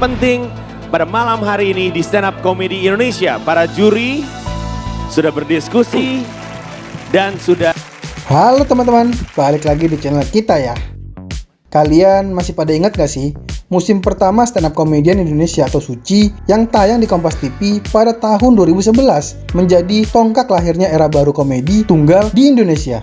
penting pada malam hari ini di Stand Up Comedy Indonesia. Para juri sudah berdiskusi dan sudah... Halo teman-teman, balik lagi di channel kita ya. Kalian masih pada ingat gak sih musim pertama Stand Up Comedian Indonesia atau SUCI yang tayang di Kompas TV pada tahun 2011 menjadi tonggak lahirnya era baru komedi tunggal di Indonesia.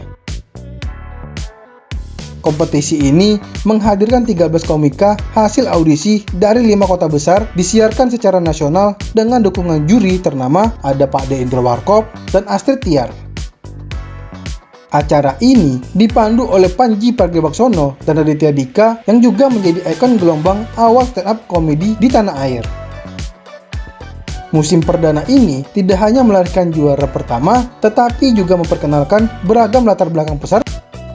Kompetisi ini menghadirkan 13 komika hasil audisi dari 5 kota besar, disiarkan secara nasional dengan dukungan juri ternama ada Pak D. Indro Warkop dan Astrid Tiar. Acara ini dipandu oleh Panji Pragiwaksono dan Raditya Dika yang juga menjadi ikon gelombang awal stand-up komedi di tanah air. Musim perdana ini tidak hanya melahirkan juara pertama, tetapi juga memperkenalkan beragam latar belakang peserta.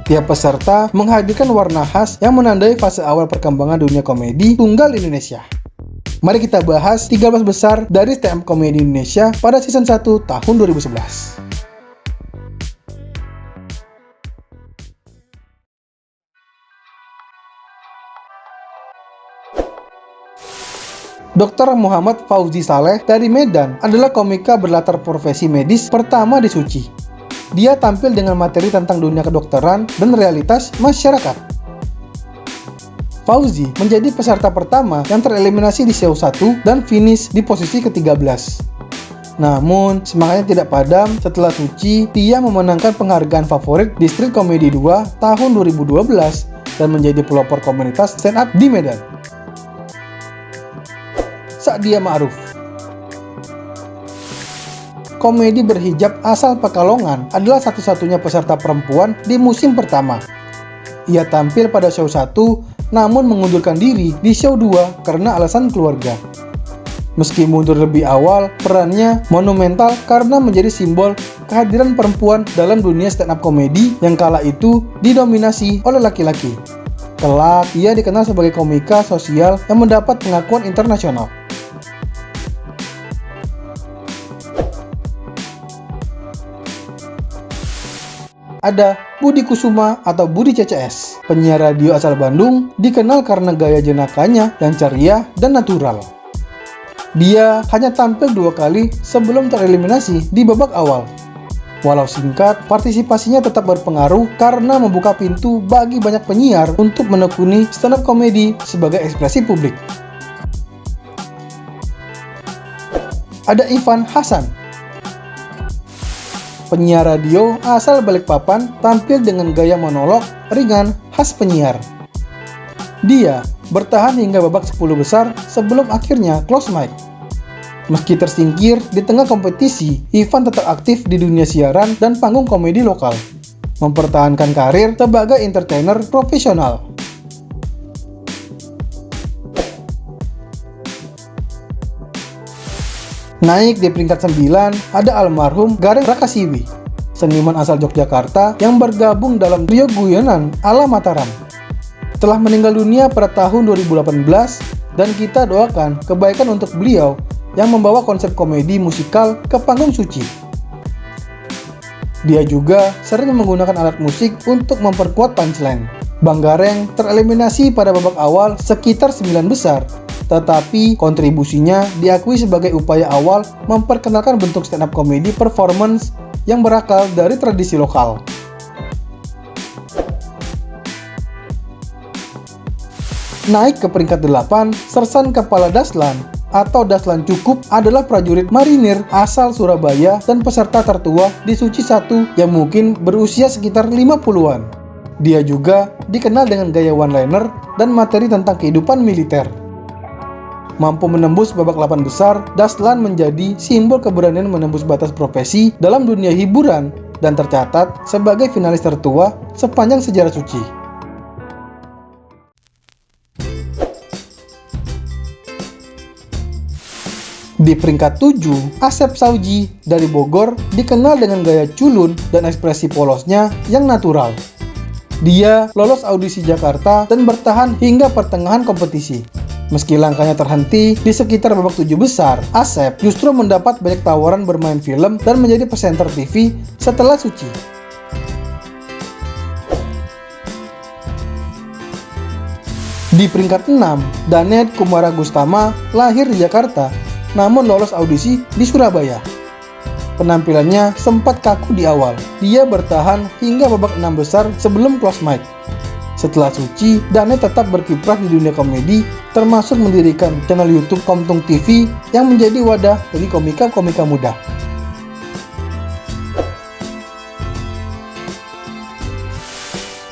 Tiap peserta menghadirkan warna khas yang menandai fase awal perkembangan dunia komedi tunggal Indonesia. Mari kita bahas 13 besar dari stand-up komedi Indonesia pada season 1 tahun 2011. Dr. Muhammad Fauzi Saleh dari Medan adalah komika berlatar profesi medis pertama di SUCI. Dia tampil dengan materi tentang dunia kedokteran dan realitas masyarakat. Fauzi menjadi peserta pertama yang tereliminasi di show 1 dan finish di posisi ke-13. Namun, semangatnya tidak padam setelah SUCI, dia memenangkan penghargaan favorit di Street Comedy 2 tahun 2012 dan menjadi pelopor komunitas stand up di Medan. Sa'dia Ma'ruf, komedi berhijab asal Pekalongan, adalah satu-satunya peserta perempuan di musim pertama. Ia tampil pada show 1, namun mengundurkan diri di show 2 karena alasan keluarga. Meski mundur lebih awal, perannya monumental karena menjadi simbol kehadiran perempuan dalam dunia stand-up komedi yang kala itu didominasi oleh laki-laki. Kelak, ia dikenal sebagai komika sosial yang mendapat pengakuan internasional. Ada Budi Kusuma atau Budi CCS, penyiar radio asal Bandung, dikenal karena gaya jenakanya yang ceria dan natural. Dia hanya tampil 2 kali sebelum tereliminasi di babak awal. Walau singkat, partisipasinya tetap berpengaruh karena membuka pintu bagi banyak penyiar untuk menekuni stand-up komedi sebagai ekspresi publik. Ada Ivan Hasan, penyiar radio asal Balikpapan, tampil dengan gaya monolog ringan khas penyiar. Dia bertahan hingga babak 10 besar sebelum akhirnya close mic. Meski tersingkir di tengah kompetisi, Ivan tetap aktif di dunia siaran dan panggung komedi lokal, mempertahankan karir sebagai entertainer profesional. Naik di peringkat 9 ada almarhum Gareng Rakasiwi, seniman asal Yogyakarta yang bergabung dalam trio guyonan ala Mataram. Telah meninggal dunia pada tahun 2018 dan kita doakan kebaikan untuk beliau yang membawa konsep komedi musikal ke panggung SUCI. Dia juga sering menggunakan alat musik untuk memperkuat punchline. Bang Gareng tereliminasi pada babak awal sekitar 9 besar, tetapi kontribusinya diakui sebagai upaya awal memperkenalkan bentuk stand-up comedy performance yang berakal dari tradisi lokal. Naik ke peringkat 8, Sersan Kepala Daslan atau Daslan Cukup adalah prajurit marinir asal Surabaya dan peserta tertua di SUCI 1 yang mungkin berusia sekitar 50-an. Dia juga dikenal dengan gaya one-liner dan materi tentang kehidupan militer. Mampu menembus babak 8 besar, Daslan menjadi simbol keberanian menembus batas profesi dalam dunia hiburan dan tercatat sebagai finalis tertua sepanjang sejarah SUCI. Di peringkat 7, Asep Sauji dari Bogor dikenal dengan gaya culun dan ekspresi polosnya yang natural. Dia lolos audisi Jakarta dan bertahan hingga pertengahan kompetisi. Meski langkahnya terhenti di sekitar babak 7 besar, Asep justru mendapat banyak tawaran bermain film dan menjadi presenter TV setelah SUCI. Di peringkat 6, Danet Kumara Gustama lahir di Jakarta, namun lolos audisi di Surabaya. Penampilannya sempat kaku di awal. Dia bertahan hingga babak 6 besar sebelum close mic. Setelah Suci, Danet tetap berkiprah di dunia komedi, termasuk mendirikan channel YouTube Komtung TV yang menjadi wadah bagi komika-komika muda.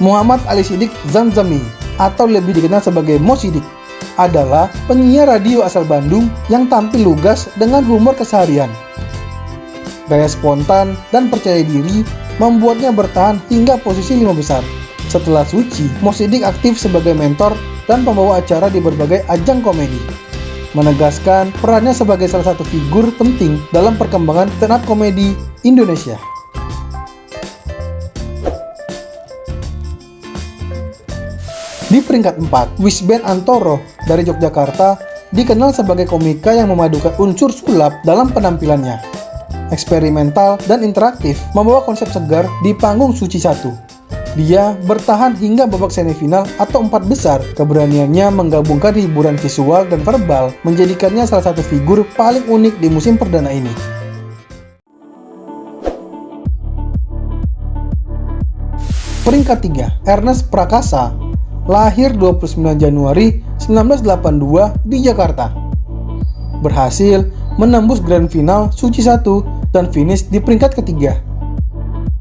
Muhammad Ali Siddiq Zamzami, atau lebih dikenal sebagai Mo Siddiq, adalah penyiar radio asal Bandung yang tampil lugas dengan humor keseharian. Gaya spontan dan percaya diri membuatnya bertahan hingga posisi 5 besar. Setelah Suci, Mo Siddiq aktif sebagai mentor dan pembawa acara di berbagai ajang komedi, menegaskan perannya sebagai salah satu figur penting dalam perkembangan stand up komedi Indonesia. Di peringkat 4, Wisben Antoro dari Yogyakarta dikenal sebagai komika yang memadukan unsur sulap dalam penampilannya. Eksperimental dan interaktif, membawa konsep segar di panggung Suci 1. Dia bertahan hingga babak semifinal atau 4 besar. Keberaniannya menggabungkan hiburan visual dan verbal menjadikannya salah satu figur paling unik di musim perdana ini. Peringkat 3, Ernest Prakasa lahir 29 Januari 1982 di Jakarta. Berhasil menembus grand final Suci 1 dan finish di peringkat ketiga.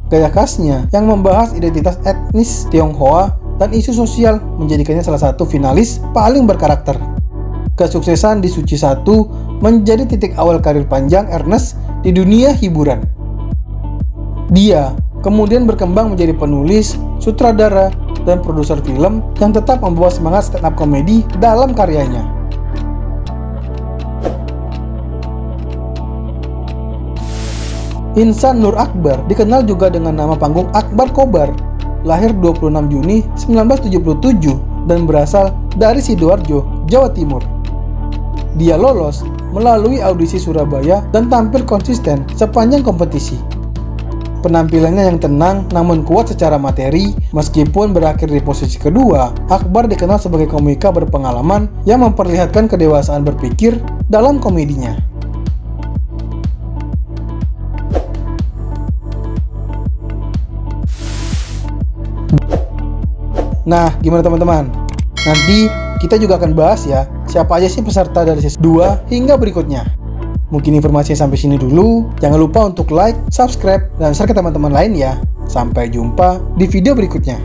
Gaya khasnya yang membahas identitas etnis Tionghoa dan isu sosial menjadikannya salah satu finalis paling berkarakter. Kesuksesan di Suci 1 menjadi titik awal karir panjang Ernest di dunia hiburan. Dia kemudian berkembang menjadi penulis, sutradara, dan produser film yang tetap membawa semangat stand up komedi dalam karyanya. Insan Nur Akbar dikenal juga dengan nama panggung Akbar Kobar, lahir 26 Juni 1977 dan berasal dari Sidoarjo, Jawa Timur. Dia lolos melalui audisi Surabaya dan tampil konsisten sepanjang kompetisi. Penampilannya yang tenang namun kuat secara materi, meskipun berakhir di posisi kedua, Akbar dikenal sebagai komika berpengalaman yang memperlihatkan kedewasaan berpikir dalam komedinya. Nah, gimana teman-teman? Nanti kita juga akan bahas ya, siapa aja sih peserta dari season 2 hingga berikutnya. Mungkin informasinya sampai sini dulu. Jangan lupa untuk like, subscribe, dan share ke teman-teman lain ya. Sampai jumpa di video berikutnya.